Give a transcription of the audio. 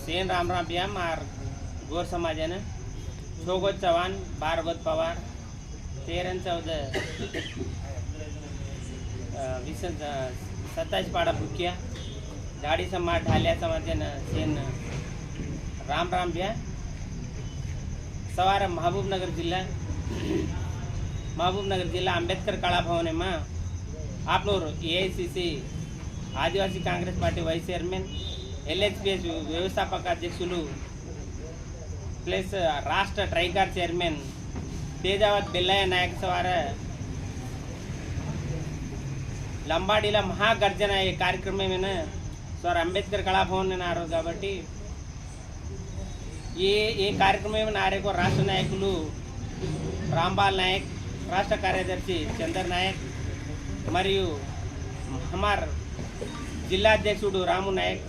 सेन रामराम ब्याम और गोर समाज है ना 6 चव्हाण 12 पवार 13 14 27 पाड़ा भुकिया दाढ़ी समाज ढालिया समाज है ना सेन राम ब्या सवार महबूबनगर जिला अंबेडकर कला भवन में आप लोग AICC Adivasi Congress party vice chairman LHPS व्यवस्थापक अध्यक्षुलु प्लस राष्ट्र ट्राइकार चेयरमैन तेजावत बेल्लయ్య नायक सवार लंबाडीला महागर्जना ये कार्यक्रम में सर अंबेडकर कला भवन में आ रहे ये कार्यक्रम में आ रहे को राष्ट्र नायकुलु रामबाल नायक राष्ट्र कार्यदर्शी चंदर नायक मरियु हमार जिला अध्यक्षुడు रामू नायक